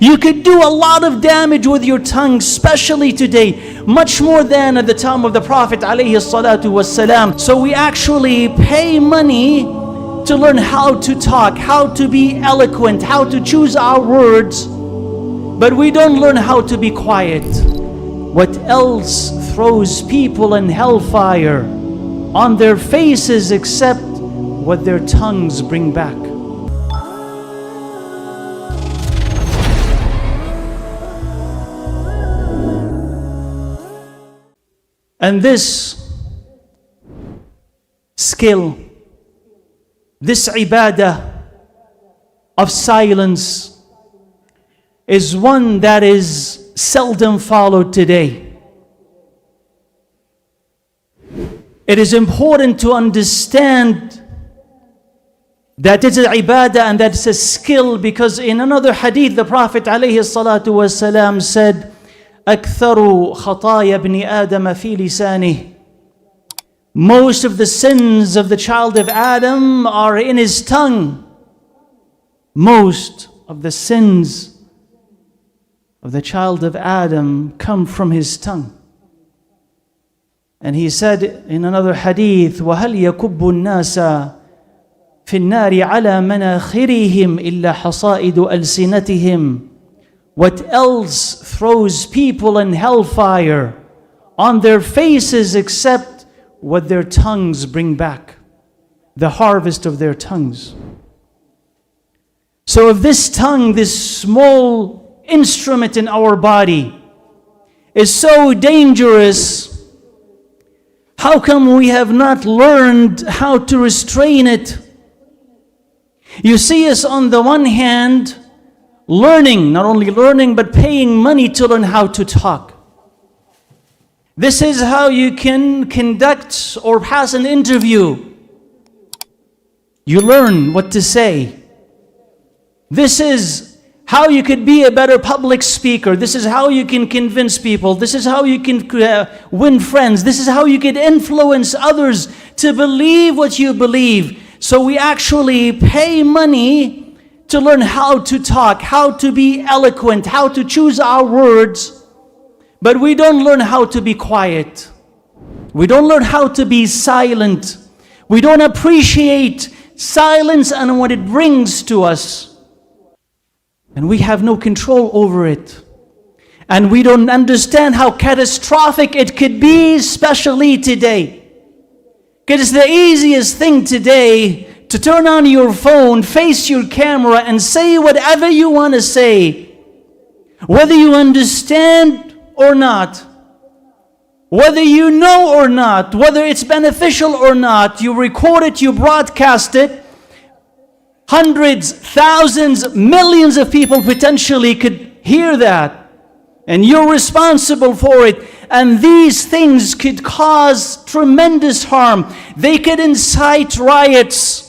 You could do a lot of damage with your tongue, especially today, much more than at the time of the Prophet ﷺ. So we actually pay money to learn how to talk, how to be eloquent, how to choose our words, but we don't learn how to be quiet. What else throws people in hellfire on their faces except what their tongues bring back? And this skill, this ibadah of silence, is one that is seldom followed today. It is important to understand that it's an ibadah and that it's a skill, because in another hadith the Prophet ﷺ said, أكثر خطايا ابن آدم في لسانه. Most of the sins of the child of Adam are in his tongue. Most of the sins of the child of Adam come from his tongue. And he said in another hadith, وَهَلْ يَكُبُّ النَّاسَ فِي النَّارِ عَلَى مَنَاخِرِهِمْ إِلَّا حَصَائِدُ أَلْسِنَتِهِمْ. What else throws people in hellfire on their faces except what their tongues bring back, the harvest of their tongues? So if this tongue, this small instrument in our body, is so dangerous, how come we have not learned how to restrain it? You see us on the one hand learning, not only learning, but paying money to learn how to talk. This is how you can conduct or pass an interview. You learn what to say. This is how you could be a better public speaker. This is how you can convince people. This is how you can win friends. This is how you can influence others to believe what you believe. So we actually pay money to learn how to talk, how to be eloquent, how to choose our words, but we don't learn how to be quiet. We don't learn how to be silent. We don't appreciate silence and what it brings to us. And we have no control over it. And we don't understand how catastrophic it could be, especially today. Because it's the easiest thing today to turn on your phone, face your camera, and say whatever you want to say. Whether you understand or not, whether you know or not, whether it's beneficial or not, you record it, you broadcast it. Hundreds, thousands, millions of people potentially could hear that. And you're responsible for it. And these things could cause tremendous harm. They could incite riots.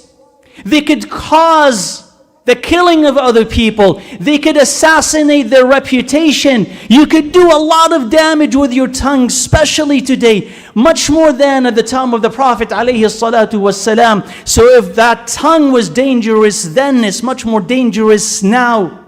They could cause the killing of other people. They could assassinate their reputation. You could do a lot of damage with your tongue, especially today, much more than at the time of the Prophet ﷺ. So if that tongue was dangerous then, it's much more dangerous now.